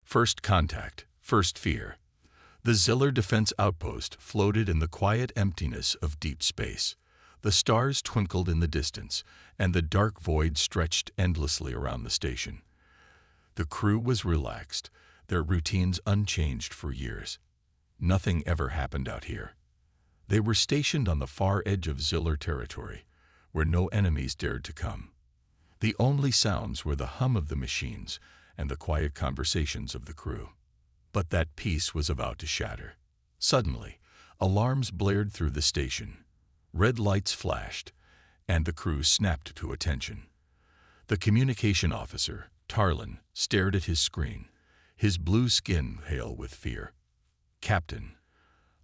First contact, first fear. The Ziller defense outpost floated in the quiet emptiness of deep space. The stars twinkled in the distance, and the dark void stretched endlessly around the station. The crew was relaxed, their routines unchanged for years. Nothing ever happened out here. They were stationed on the far edge of Ziller territory, where no enemies dared to come. The only sounds were the hum of the machines and the quiet conversations of the crew. But that peace was about to shatter. Suddenly, alarms blared through the station. Red lights flashed, and the crew snapped to attention. The communication officer, Tarlin, stared at his screen, his blue skin pale with fear. "Captain,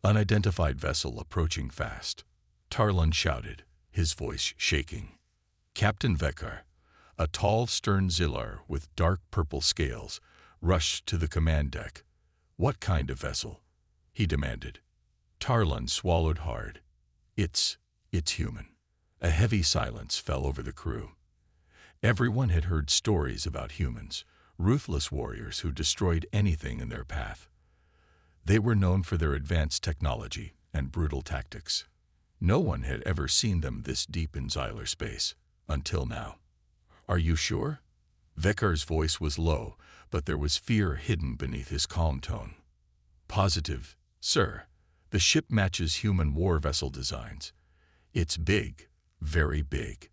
unidentified vessel approaching fast," Tarlin shouted, his voice shaking. Captain Vekar, a tall, stern Zillar with dark purple scales, rushed to the command deck. "What kind of vessel?" he demanded. Tarlin swallowed hard. It's human." A heavy silence fell over the crew. Everyone had heard stories about humans, ruthless warriors who destroyed anything in their path. They were known for their advanced technology and brutal tactics. No one had ever seen them this deep in Ziller space, until now. "Are you sure?" Vekar's voice was low, but there was fear hidden beneath his calm tone. "Positive, sir. The ship matches human war vessel designs. It's big, very big."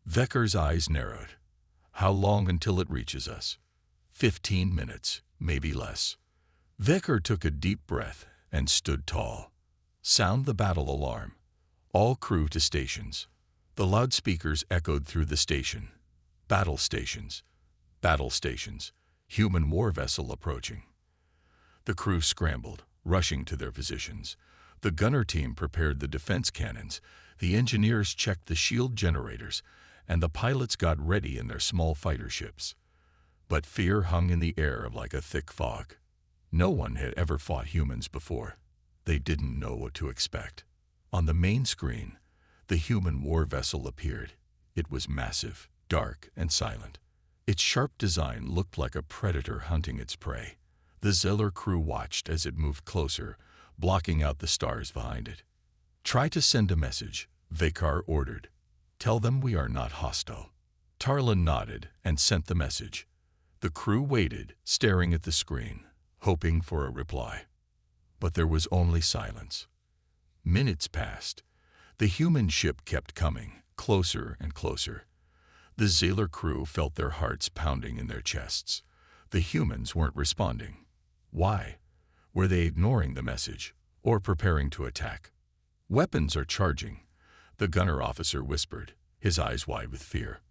Vekar's eyes narrowed. "How long until it reaches us?" 15 minutes, maybe less." Vekar took a deep breath and stood tall. "Sound the battle alarm. All crew to stations." The loudspeakers echoed through the station. "Battle stations. Battle stations. Human war vessel approaching." The crew scrambled, rushing to their positions. The gunner team prepared the defense cannons, the engineers checked the shield generators, and the pilots got ready in their small fighter ships. But fear hung in the air like a thick fog. No one had ever fought humans before. They didn't know what to expect. On the main screen, the human war vessel appeared. It was massive, dark, and silent. Its sharp design looked like a predator hunting its prey. The Ziller crew watched as it moved closer, blocking out the stars behind it. "Try to send a message," Vekar ordered. "Tell them we are not hostile." Tarlin nodded and sent the message. The crew waited, staring at the screen, hoping for a reply. But there was only silence. Minutes passed. The human ship kept coming, closer and closer. The Ziller crew felt their hearts pounding in their chests. The humans weren't responding. Why? Were they ignoring the message, or preparing to attack? "Weapons are charging," the gunner officer whispered, his eyes wide with fear.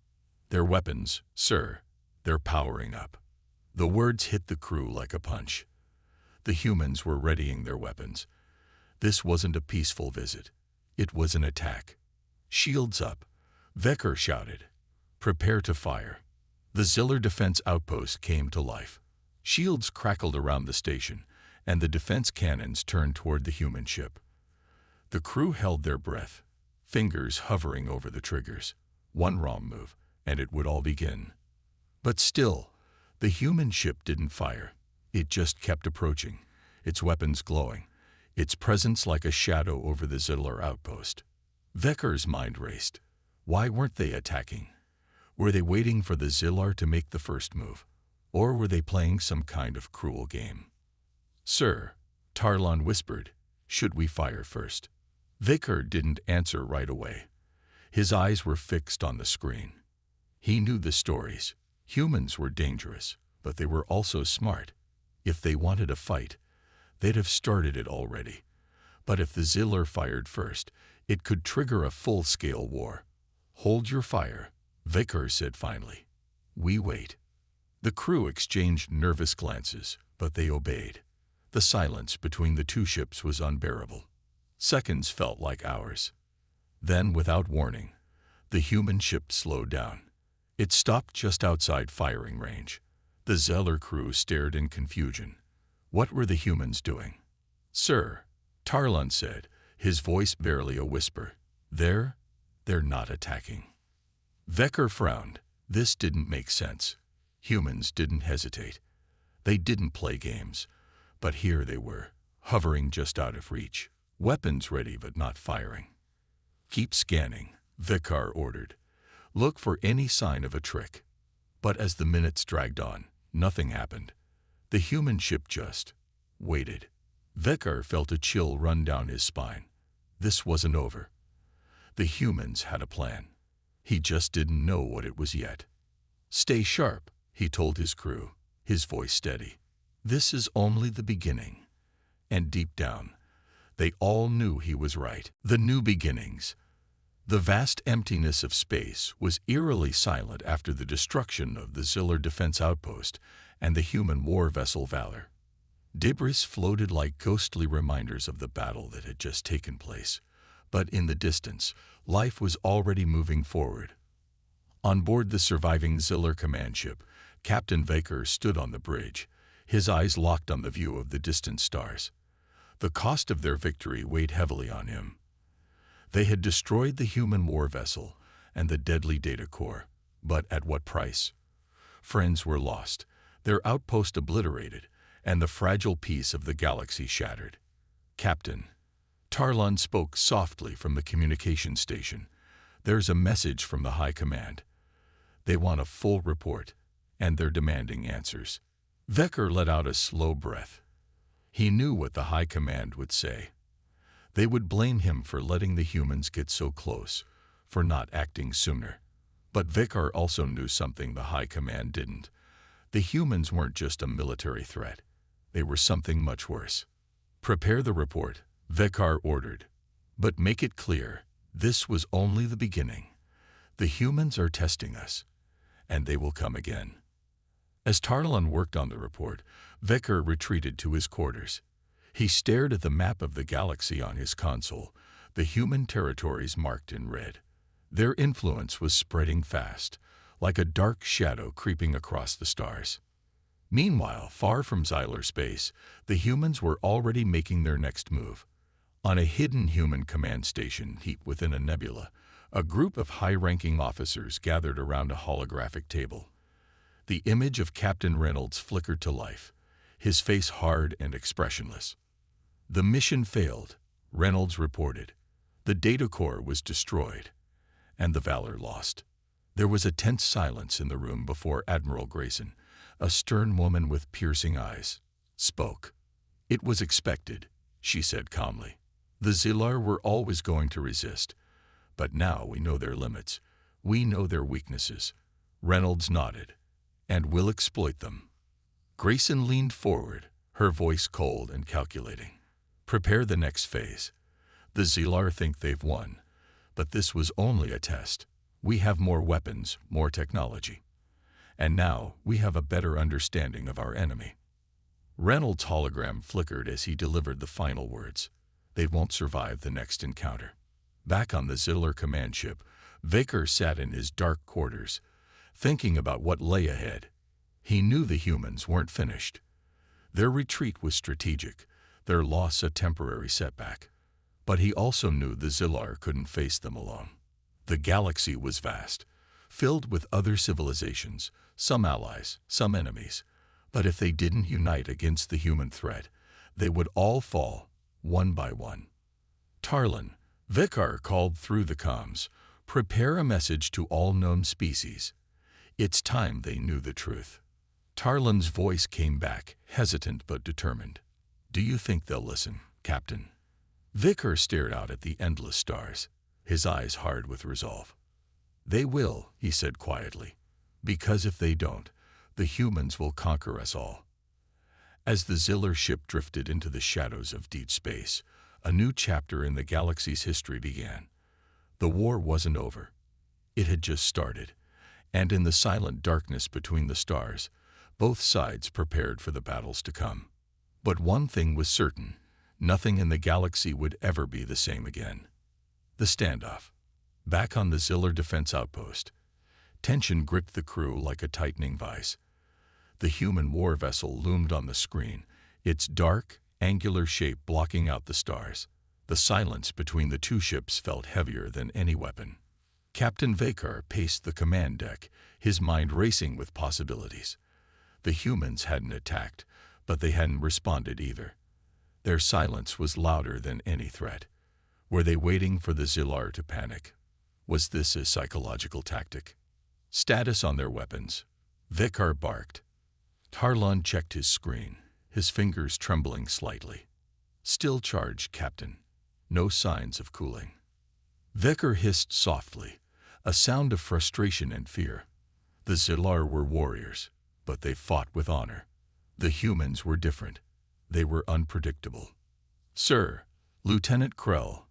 "Their weapons, sir. They're powering up." The words hit the crew like a punch. The humans were readying their weapons. This wasn't a peaceful visit. It was an attack. "Shields up," Vekar shouted. "Prepare to fire." The Ziller defense outpost came to life. Shields crackled around the station, and the defense cannons turned toward the human ship. The crew held their breath, fingers hovering over the triggers. One wrong move, and it would all begin. But still, the human ship didn't fire. It just kept approaching, its weapons glowing, its presence like a shadow over the Ziller outpost. Vekar's mind raced. Why weren't they attacking? Were they waiting for the Zillar to make the first move? Or were they playing some kind of cruel game? "Sir," Tarlin whispered, "should we fire first?" Vekar didn't answer right away. His eyes were fixed on the screen. He knew the stories. Humans were dangerous, but they were also smart. If they wanted a fight, they'd have started it already. But if the Ziller fired first, it could trigger a full-scale war. "Hold your fire," Vekar said finally. "We wait." The crew exchanged nervous glances, but they obeyed. The silence between the two ships was unbearable. Seconds felt like hours. Then, without warning, the human ship slowed down. It stopped just outside firing range. The Ziller crew stared in confusion. What were the humans doing? "Sir," Tarlin said, his voice barely a whisper, They're not attacking." Vekar frowned. This didn't make sense. Humans didn't hesitate. They didn't play games, but here they were, hovering just out of reach, weapons ready but not firing. "Keep scanning," Vicar ordered. "Look for any sign of a trick." But as the minutes dragged on, nothing happened. The human ship just waited. Vicar felt a chill run down his spine. This wasn't over. The humans had a plan. He just didn't know what it was yet. "Stay sharp," he told his crew, his voice steady. "This is only the beginning." And deep down, they all knew he was right. The new beginnings. The vast emptiness of space was eerily silent after the destruction of the Ziller defense outpost and the human war vessel Valor. Debris floated like ghostly reminders of the battle that had just taken place. But in the distance, life was already moving forward. On board the surviving Ziller command ship, Captain Vicar stood on the bridge, his eyes locked on the view of the distant stars. The cost of their victory weighed heavily on him. They had destroyed the human war vessel and the deadly data core, but at what price? Friends were lost, their outpost obliterated, and the fragile peace of the galaxy shattered. "Captain," Tarlon spoke softly from the communication station, "there's a message from the High Command. They want a full report, and they're demanding answers." Vicar let out a slow breath. He knew what the High Command would say. They would blame him for letting the humans get so close, for not acting sooner. But Vicar also knew something the High Command didn't. The humans weren't just a military threat. They were something much worse. "Prepare the report," Vicar ordered. "But make it clear, this was only the beginning. The humans are testing us, and they will come again." As Tarlon worked on the report, Vicar retreated to his quarters. He stared at the map of the galaxy on his console, the human territories marked in red. Their influence was spreading fast, like a dark shadow creeping across the stars. Meanwhile, far from Ziller space, the humans were already making their next move. On a hidden human command station heaped within a nebula, a group of high-ranking officers gathered around a holographic table. The image of Captain Reynolds flickered to life, his face hard and expressionless. "The mission failed," Reynolds reported. "The data core was destroyed, and the Valor lost." There was a tense silence in the room before Admiral Grayson, a stern woman with piercing eyes, spoke. "It was expected," she said calmly. "The Zillar were always going to resist, but now we know their limits. We know their weaknesses." Reynolds nodded. "And we'll exploit them." Grayson leaned forward, her voice cold and calculating. "Prepare the next phase. The Zillar think they've won, but this was only a test. We have more weapons, more technology. And now we have a better understanding of our enemy." Reynolds' hologram flickered as he delivered the final words. They won't survive the next encounter. Back on the Ziller command ship, Vicar sat in his dark quarters, thinking about what lay ahead. He knew the humans weren't finished. Their retreat was strategic, their loss a temporary setback. But he also knew the Zillar couldn't face them alone. The galaxy was vast, filled with other civilizations, some allies, some enemies. But if they didn't unite against the human threat, they would all fall, one by one. "Tarlon," Vicar called through the comms, "prepare a message to all known species. It's time they knew the truth." Tarlon's voice came back, hesitant but determined. "Do you think they'll listen, Captain?" Vicar stared out at the endless stars, his eyes hard with resolve. "They will," he said quietly, "because if they don't, the humans will conquer us all." As the Ziller ship drifted into the shadows of deep space, a new chapter in the galaxy's history began. The war wasn't over. It had just started, and in the silent darkness between the stars, both sides prepared for the battles to come. But one thing was certain: nothing in the galaxy would ever be the same again. The standoff. Back on the Ziller defense outpost, tension gripped the crew like a tightening vice. The human war vessel loomed on the screen, its dark, angular shape blocking out the stars. The silence between the two ships felt heavier than any weapon. Captain Vicar paced the command deck, his mind racing with possibilities. The humans hadn't attacked, but they hadn't responded either. Their silence was louder than any threat. Were they waiting for the Zillar to panic? Was this a psychological tactic? Status on their weapons. Vekar barked. Tarlon checked his screen, his fingers trembling slightly. Still charged, Captain. No signs of cooling. Vekar hissed softly, a sound of frustration and fear. The Zillar were warriors, but they fought with honor. The humans were different. They were unpredictable. Sir, Lieutenant Krell,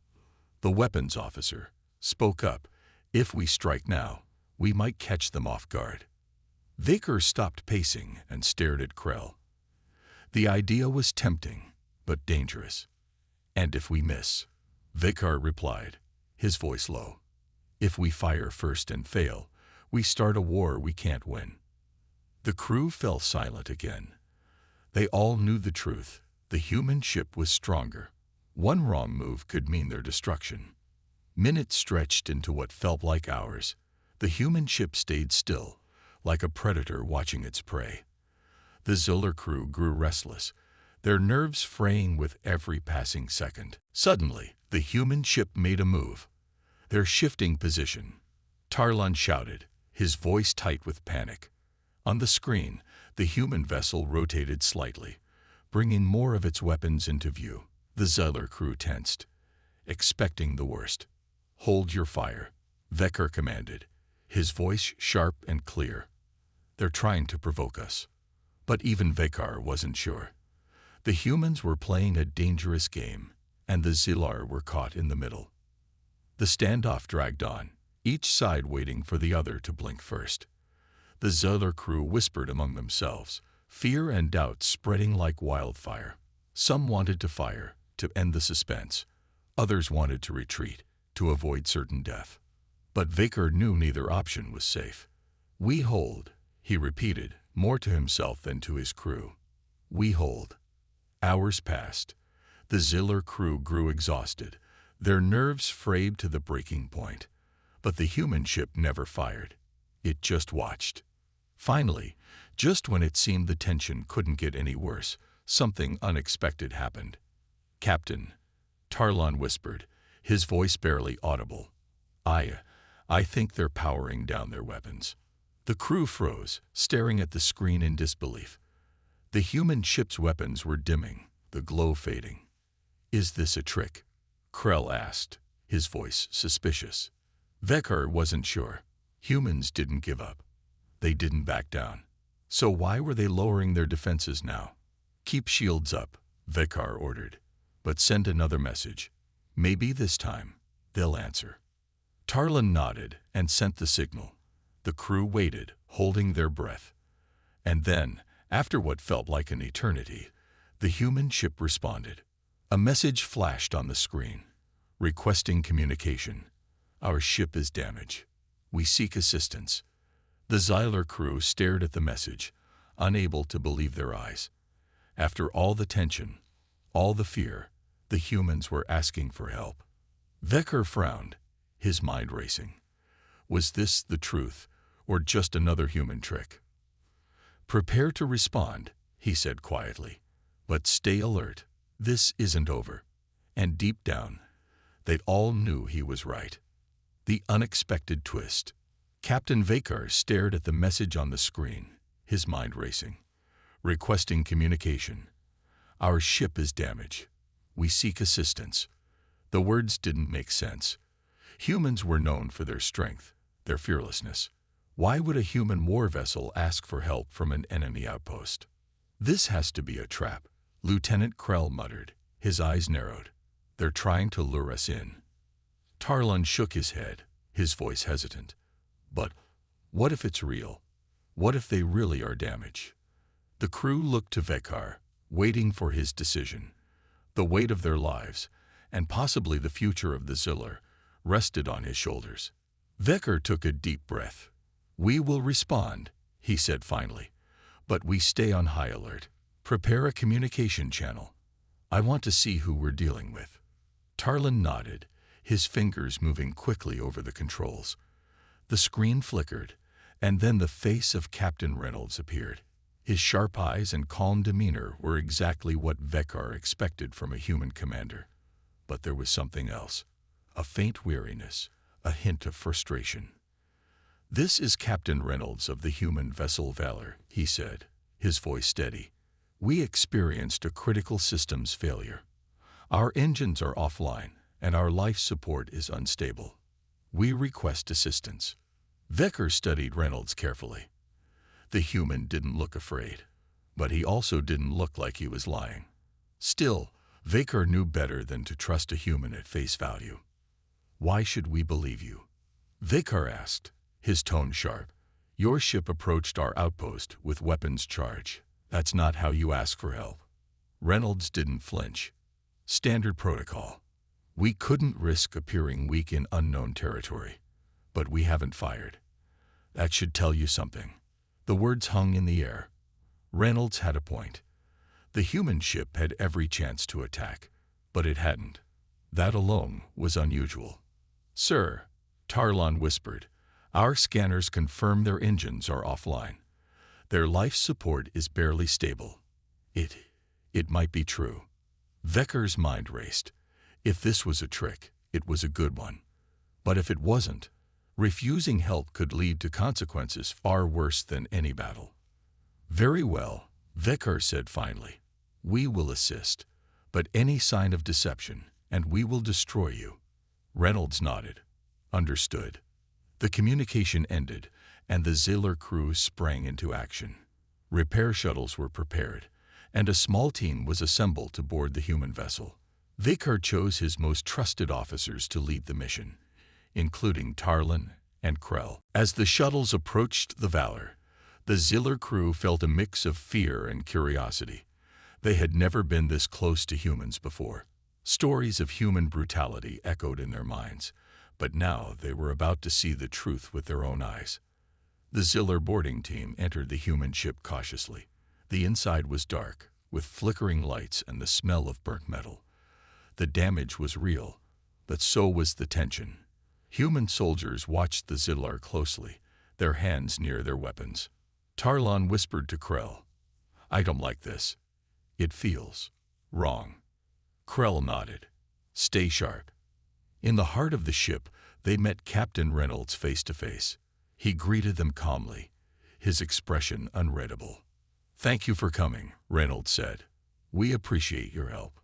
the weapons officer, spoke up. If we strike now, we might catch them off guard. Vekar stopped pacing and stared at Krell. The idea was tempting, but dangerous. And if we miss? Vekar replied, his voice low. If we fire first and fail, we start a war we can't win. The crew fell silent again. They all knew the truth. The human ship was stronger. One wrong move could mean their destruction. Minutes stretched into what felt like hours. The human ship stayed still, like a predator watching its prey. The Zillar crew grew restless, their nerves fraying with every passing second. Suddenly, the human ship made a move. They're shifting position. Tarlon shouted, his voice tight with panic. On the screen, the human vessel rotated slightly, bringing more of its weapons into view. The Zillar crew tensed, expecting the worst. Hold your fire, Vekar commanded, his voice sharp and clear. They're trying to provoke us. But even Vekar wasn't sure. The humans were playing a dangerous game, and the Zillar were caught in the middle. The standoff dragged on, each side waiting for the other to blink first. The Zillar crew whispered among themselves, fear and doubt spreading like wildfire. Some wanted to fire, to end the suspense. Others wanted to retreat, to avoid certain death. But Vekar knew neither option was safe. We hold, he repeated, more to himself than to his crew. We hold. Hours passed. The Zillar crew grew exhausted, their nerves frayed to the breaking point. But the human ship never fired. It just watched. Finally, just when it seemed the tension couldn't get any worse, something unexpected happened. Captain, Tarlon whispered, his voice barely audible. I think they're powering down their weapons. The crew froze, staring at the screen in disbelief. The human ship's weapons were dimming, the glow fading. Is this a trick? Krell asked, his voice suspicious. Vekar wasn't sure. Humans didn't give up. They didn't back down. So why were they lowering their defenses now? Keep shields up, Vekar ordered. But send another message. Maybe this time, they'll answer. Tarlon nodded and sent the signal. The crew waited, holding their breath. And then, after what felt like an eternity, the human ship responded. A message flashed on the screen, requesting communication. Our ship is damaged. We seek assistance. The Zillar crew stared at the message, unable to believe their eyes. After all the tension, all the fear, the humans were asking for help. Vekar frowned, his mind racing. Was this the truth, or just another human trick? Prepare to respond, he said quietly. But stay alert. This isn't over. And deep down, they all knew he was right. The unexpected twist. Captain Vekar stared at the message on the screen, his mind racing. Requesting communication. Our ship is damaged. We seek assistance. The words didn't make sense. Humans were known for their strength, their fearlessness. Why would a human war vessel ask for help from an enemy outpost? This has to be a trap, Lieutenant Krell muttered, his eyes narrowed. They're trying to lure us in. Tarlon shook his head, his voice hesitant. But what if it's real? What if they really are damaged? The crew looked to Vekar, waiting for his decision. The weight of their lives, and possibly the future of the Zillar, rested on his shoulders. Vekar took a deep breath. We will respond, he said finally, but we stay on high alert. Prepare a communication channel. I want to see who we're dealing with. Tarlon nodded, his fingers moving quickly over the controls. The screen flickered, and then the face of Captain Reynolds appeared. His sharp eyes and calm demeanor were exactly what Vekar expected from a human commander. But there was something else. A faint weariness, a hint of frustration. "This is Captain Reynolds of the human vessel Valor," he said, his voice steady. "We experienced a critical systems failure. Our engines are offline, and our life support is unstable. We request assistance." Vekar studied Reynolds carefully. The human didn't look afraid, but he also didn't look like he was lying. Still, Vekar knew better than to trust a human at face value. "Why should we believe you?" Vekar asked, his tone sharp. "Your ship approached our outpost with weapons charged. That's not how you ask for help." Reynolds didn't flinch. "Standard protocol. We couldn't risk appearing weak in unknown territory. But we haven't fired. That should tell you something." The words hung in the air. Reynolds had a point. The human ship had every chance to attack, but it hadn't. That alone was unusual. "Sir," Tarlon whispered, "our scanners confirm their engines are offline. Their life support is barely stable. It might be true." Vekar's mind raced. If this was a trick, it was a good one. But if it wasn't, refusing help could lead to consequences far worse than any battle. "Very well," Vekar said finally. "We will assist, but any sign of deception, and we will destroy you." Reynolds nodded. "Understood." The communication ended, and the Ziller crew sprang into action. Repair shuttles were prepared, and a small team was assembled to board the human vessel. Vekar chose his most trusted officers to lead the mission, including Tarlon and Krell. As the shuttles approached the Valor, the Ziller crew felt a mix of fear and curiosity. They had never been this close to humans before. Stories of human brutality echoed in their minds, but now they were about to see the truth with their own eyes. The Ziller boarding team entered the human ship cautiously. The inside was dark, with flickering lights and the smell of burnt metal. The damage was real, but so was the tension. Human soldiers watched the Ziller closely, their hands near their weapons. Tarlon whispered to Krell, "I don't like this. It feels wrong." Krell nodded. "Stay sharp." In the heart of the ship, they met Captain Reynolds face to face. He greeted them calmly, his expression unreadable. "Thank you for coming," Reynolds said. "We appreciate your help."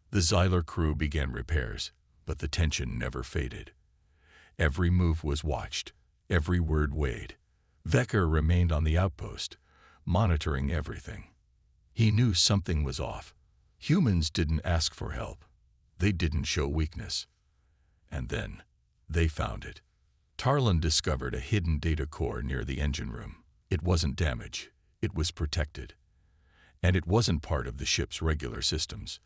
The Ziller crew began repairs, but the tension never faded. Every move was watched, every word weighed. Vekar remained on the outpost, monitoring everything. He knew something was off. Humans didn't ask for help. They didn't show weakness. And then, they found it. Tarlon discovered a hidden data core near the engine room. It wasn't damaged. It was protected. And it wasn't part of the ship's regular systems.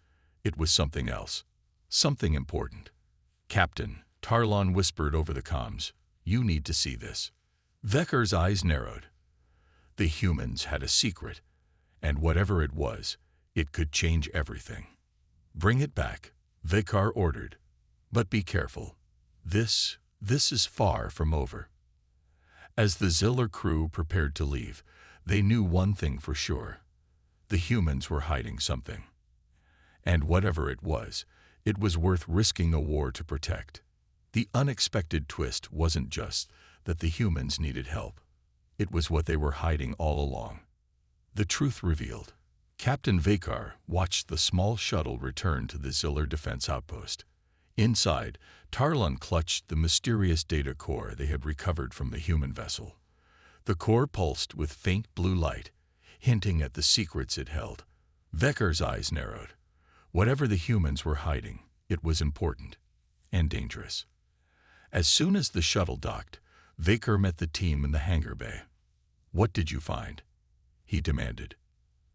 It was something else. Something important. "Captain," Tarlon whispered over the comms, "you need to see this." Vekar's eyes narrowed. The humans had a secret, and whatever it was, it could change everything. "Bring it back," Vekar ordered. "But be careful. This is far from over." As the Ziller crew prepared to leave, they knew one thing for sure. The humans were hiding something. And whatever it was worth risking a war to protect. The unexpected twist wasn't just that the humans needed help. It was what they were hiding all along. The truth revealed. Captain Vekar watched the small shuttle return to the Ziller defense outpost. Inside, Tarlon clutched the mysterious data core they had recovered from the human vessel. The core pulsed with faint blue light, hinting at the secrets it held. Vekar's eyes narrowed. Whatever the humans were hiding, it was important and dangerous. As soon as the shuttle docked, Vekar met the team in the hangar bay. "What did you find?" he demanded.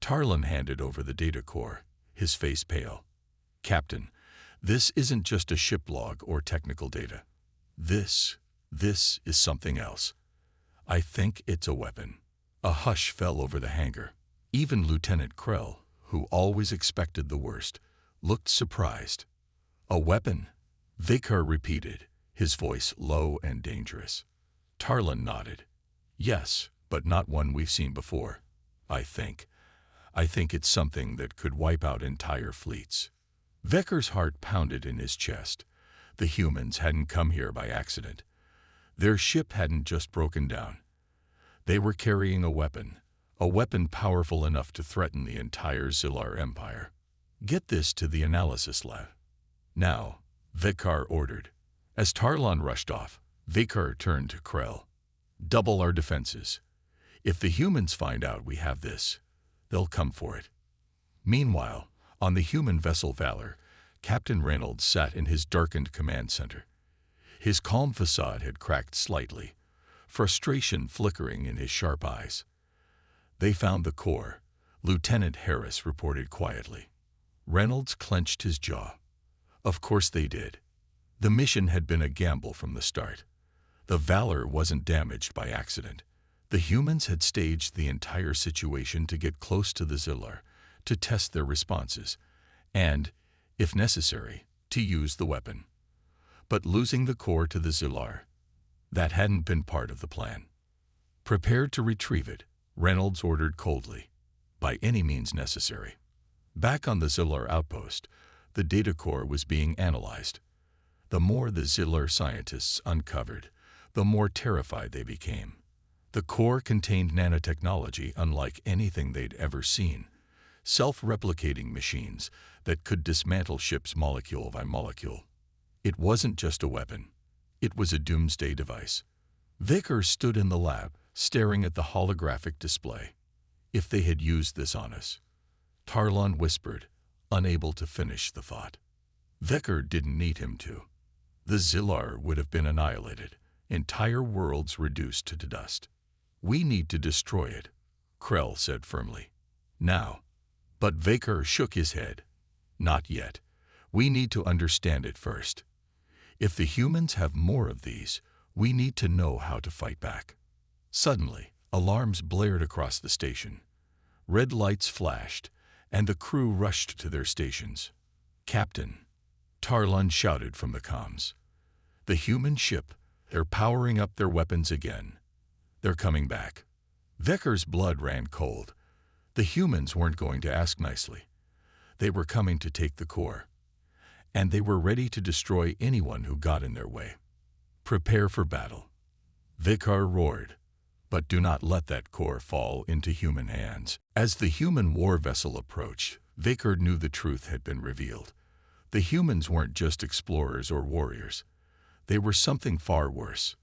Tarlon handed over the data core, his face pale. "Captain, this isn't just a ship log or technical data. This is something else. I think it's a weapon." A hush fell over the hangar. Even Lieutenant Krell, who always expected the worst, looked surprised. "A weapon?" Vekar repeated, his voice low and dangerous. Tarlon nodded. "Yes, but not one we've seen before. I think. I think it's something that could wipe out entire fleets." Vecker's heart pounded in his chest. The humans hadn't come here by accident. Their ship hadn't just broken down. They were carrying a weapon powerful enough to threaten the entire Zillar Empire. "Get this to the analysis lab now," Vekar ordered. As Tarlon rushed off, Vekar turned to Krell. "Double our defenses. If the humans find out we have this, they'll come for it." Meanwhile, on the human vessel Valor, Captain Reynolds sat in his darkened command center. His calm facade had cracked slightly, frustration flickering in his sharp eyes. "They found the core," Lieutenant Harris reported quietly. Reynolds clenched his jaw. Of course they did. The mission had been a gamble from the start. The Valor wasn't damaged by accident. The humans had staged the entire situation to get close to the Zillar, to test their responses, and, if necessary, to use the weapon. But losing the core to the Zillar, that hadn't been part of the plan. "Prepare to retrieve it," Reynolds ordered coldly, "by any means necessary." Back on the Zillar outpost, the data core was being analyzed. The more the Zillar scientists uncovered, the more terrified they became. The core contained nanotechnology unlike anything they'd ever seen, self-replicating machines that could dismantle ships molecule by molecule. It wasn't just a weapon. It was a doomsday device. Vekar stood in the lab, staring at the holographic display. "If they had used this on us," Tarlon whispered, unable to finish the thought. Vekar didn't need him to. The Zillar would have been annihilated, entire worlds reduced to dust. "We need to destroy it," Krell said firmly. "Now." But Vekar shook his head. "Not yet. We need to understand it first. If the humans have more of these, we need to know how to fight back." Suddenly, alarms blared across the station. Red lights flashed, and the crew rushed to their stations. "Captain," Tarlon shouted from the comms. "The human ship, they're powering up their weapons again. They're coming back." Vekar's blood ran cold. The humans weren't going to ask nicely. They were coming to take the core. And they were ready to destroy anyone who got in their way. "Prepare for battle," Vekar roared. "But do not let that core fall into human hands." As the human war vessel approached, Vekar knew the truth had been revealed. The humans weren't just explorers or warriors. They were something far worse.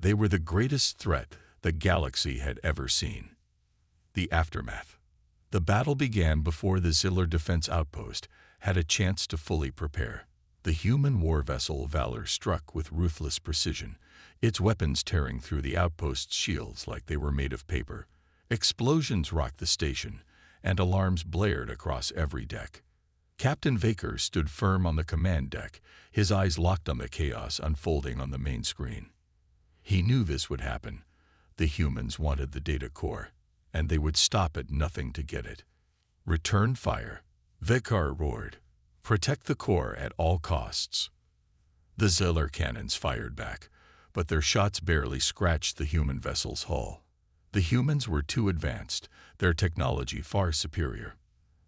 They were the greatest threat the galaxy had ever seen. The aftermath. The battle began before the Zillar defense outpost had a chance to fully prepare. The human war vessel Valor struck with ruthless precision, its weapons tearing through the outpost's shields like they were made of paper. Explosions rocked the station, and alarms blared across every deck. Captain Vekar stood firm on the command deck, his eyes locked on the chaos unfolding on the main screen. He knew this would happen. The humans wanted the data core, and they would stop at nothing to get it. "Return fire," Vekar roared. "Protect the core at all costs." The Zillar cannons fired back, but their shots barely scratched the human vessel's hull. The humans were too advanced, their technology far superior.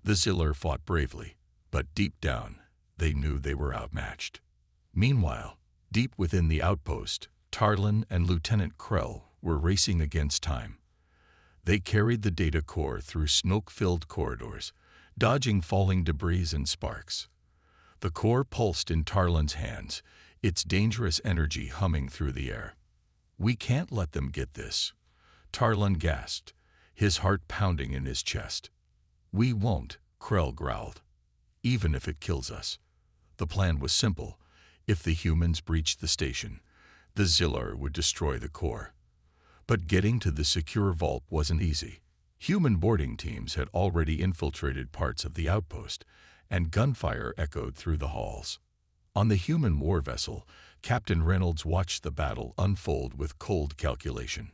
The Zillar fought bravely, but deep down, they knew they were outmatched. Meanwhile, deep within the outpost, Tarlon and Lieutenant Krell were racing against time. They carried the data core through smoke-filled corridors, dodging falling debris and sparks. The core pulsed in Tarlon's hands, its dangerous energy humming through the air. "We can't let them get this," Tarlon gasped, his heart pounding in his chest. "We won't," Krell growled. "Even if it kills us." The plan was simple. If the humans breached the station, the Zillar would destroy the core. But getting to the secure vault wasn't easy. Human boarding teams had already infiltrated parts of the outpost, and gunfire echoed through the halls. On the human war vessel, Captain Reynolds watched the battle unfold with cold calculation.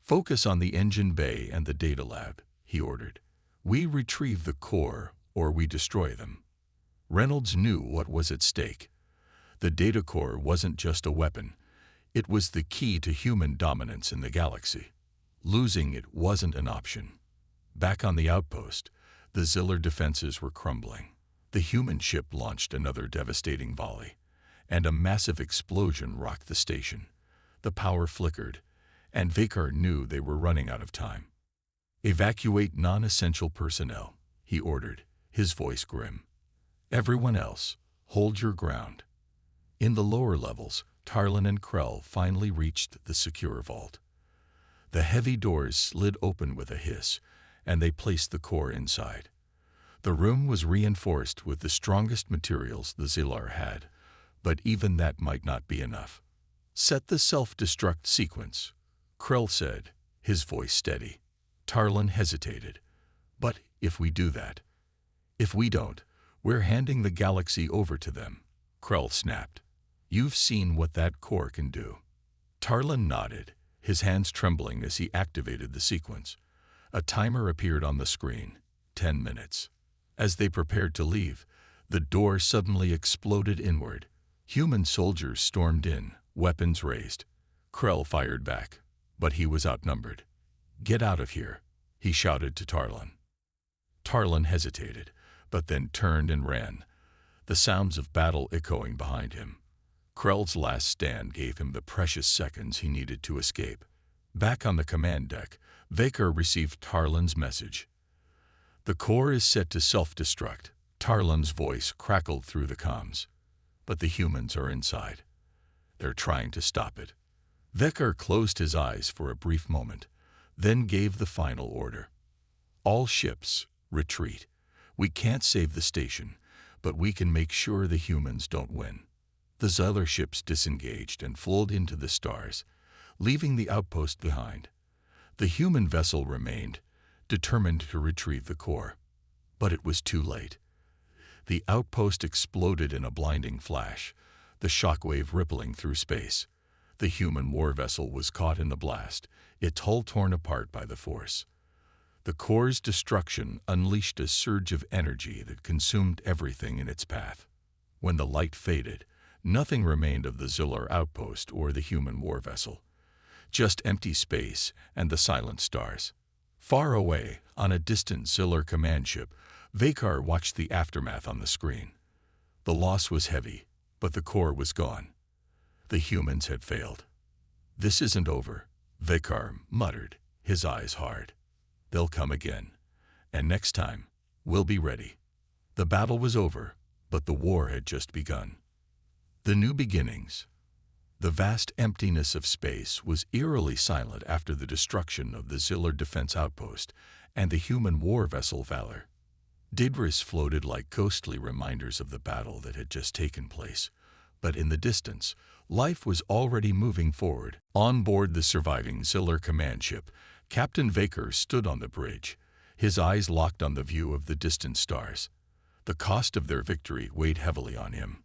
"Focus on the engine bay and the data lab," he ordered. "We retrieve the core, or we destroy them." Reynolds knew what was at stake. The data core wasn't just a weapon. It was the key to human dominance in the galaxy. Losing it wasn't an option. Back on the outpost, the Ziller defenses were crumbling. The human ship launched another devastating volley, and a massive explosion rocked the station. The power flickered, and Vakar knew they were running out of time. "Evacuate non-essential personnel," he ordered, his voice grim. "Everyone else, hold your ground." In the lower levels, Tarlin and Krell finally reached the secure vault. The heavy doors slid open with a hiss, and they placed the core inside. The room was reinforced with the strongest materials the Zillar had, but even that might not be enough. "Set the self-destruct sequence," Krell said, his voice steady. Tarlin hesitated. "But if we do that?" "If we don't, we're handing the galaxy over to them," Krell snapped. "You've seen what that core can do." Tarlin nodded, his hands trembling as he activated the sequence. A timer appeared on the screen. 10 minutes. As they prepared to leave, the door suddenly exploded inward. Human soldiers stormed in, weapons raised. Krell fired back, but he was outnumbered. "Get out of here," he shouted to Tarlin. Tarlin hesitated, but then turned and ran, the sounds of battle echoing behind him. Krell's last stand gave him the precious seconds he needed to escape. Back on the command deck, Vakar received Tarlin's message. "The core is set to self-destruct." Tarlin's voice crackled through the comms. "But the humans are inside. They're trying to stop it." Vakar closed his eyes for a brief moment, then gave the final order. "All ships, retreat. We can't save the station, but we can make sure the humans don't win." The Ziller ships disengaged and flowed into the stars, leaving the outpost behind. The human vessel remained, determined to retrieve the core. But it was too late. The outpost exploded in a blinding flash, the shockwave rippling through space. The human war vessel was caught in the blast, its hull torn apart by the force. The core's destruction unleashed a surge of energy that consumed everything in its path. When the light faded, nothing remained of the Ziller outpost or the human war vessel. Just empty space and the silent stars. Far away, on a distant Ziller command ship, Vakar watched the aftermath on the screen. The loss was heavy, but the core was gone. The humans had failed. "This isn't over," Vakar muttered, his eyes hard. "They'll come again. And next time, we'll be ready." The battle was over, but the war had just begun. The new beginnings. The vast emptiness of space was eerily silent after the destruction of the Ziller defense outpost and the human war vessel Valor. Debris floated like ghostly reminders of the battle that had just taken place, but in the distance, life was already moving forward. On board the surviving Ziller command ship, Captain Vakar stood on the bridge, his eyes locked on the view of the distant stars. The cost of their victory weighed heavily on him.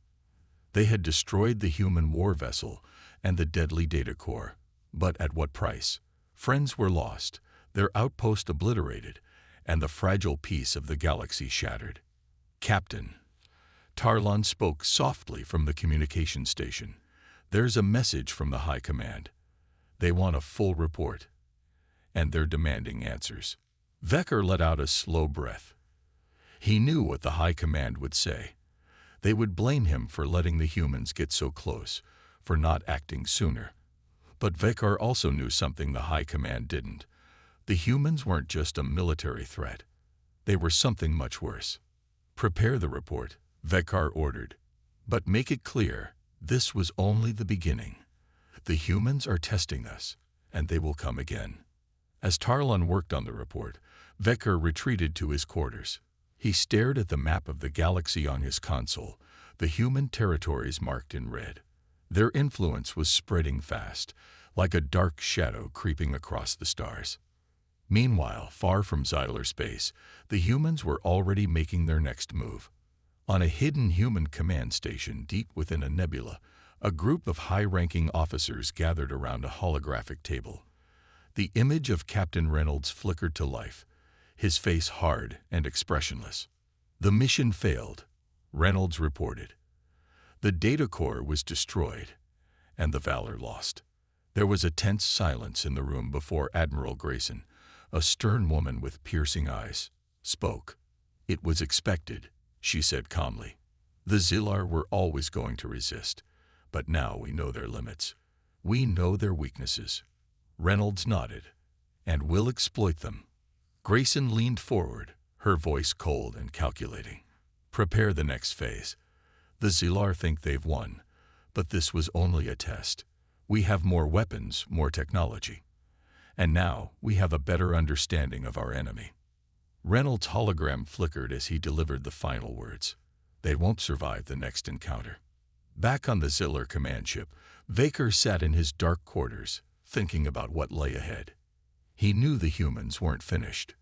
They had destroyed the human war vessel and the deadly data core, but at what price? Friends were lost, their outpost obliterated, and the fragile peace of the galaxy shattered. "Captain," Tarlin spoke softly from the communication station, "there's a message from the High Command. They want a full report, and they're demanding answers." Vakar let out a slow breath. He knew what the High Command would say. They would blame him for letting the humans get so close, for not acting sooner. But Vakar also knew something the High Command didn't. The humans weren't just a military threat. They were something much worse. "Prepare the report," Vakar ordered. "But make it clear, this was only the beginning. The humans are testing us, and they will come again." As Tarlin worked on the report, Vakar retreated to his quarters. He stared at the map of the galaxy on his console, the human territories marked in red. Their influence was spreading fast, like a dark shadow creeping across the stars. Meanwhile, far from Ziller space, the humans were already making their next move. On a hidden human command station deep within a nebula, a group of high-ranking officers gathered around a holographic table. The image of Captain Reynolds flickered to life, his face hard and expressionless. "The mission failed," Reynolds reported. "The data core was destroyed, and the Valor lost." There was a tense silence in the room before Admiral Grayson, A stern woman with piercing eyes spoke. "It was expected," she said calmly. "The Zillar were always going to resist, but now we know their limits. We know their weaknesses." Reynolds nodded. "And we'll exploit them." Grayson leaned forward, her voice cold and calculating. "Prepare the next phase. The Zillar think they've won, but this was only a test. We have more weapons, more technology. And now we have a better understanding of our enemy." Reynolds' hologram flickered as he delivered the final words. "They won't survive the next encounter." Back on the Zillar command ship, Vaker sat in his dark quarters, thinking about what lay ahead. He knew the humans weren't finished.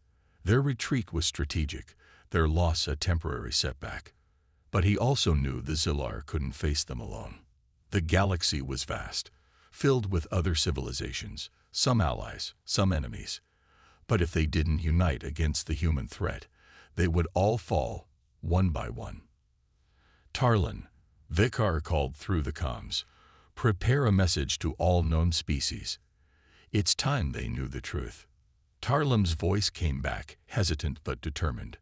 Their retreat was strategic, their loss a temporary setback. But he also knew the Zillar couldn't face them alone. The galaxy was vast, filled with other civilizations, some allies, some enemies. But if they didn't unite against the human threat, they would all fall, one by one. "Tarlin," Vikar called through the comms, "prepare a message to all known species." It's time they knew the truth. Tarlim's voice came back, hesitant but determined.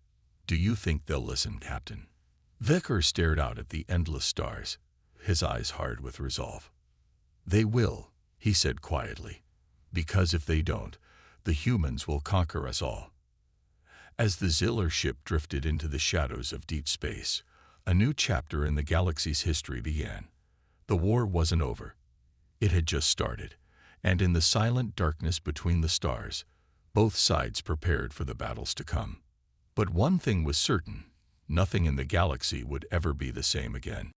"Do you think they'll listen, Captain?" Vikar stared out at the endless stars, his eyes hard with resolve. "They will," he said quietly, "because if they don't, the humans will conquer us all." As the Zillar ship drifted into the shadows of deep space, a new chapter in the galaxy's history began. The war wasn't over. It had just started, and in the silent darkness between the stars, both sides prepared for the battles to come. But one thing was certain: nothing in the galaxy would ever be the same again.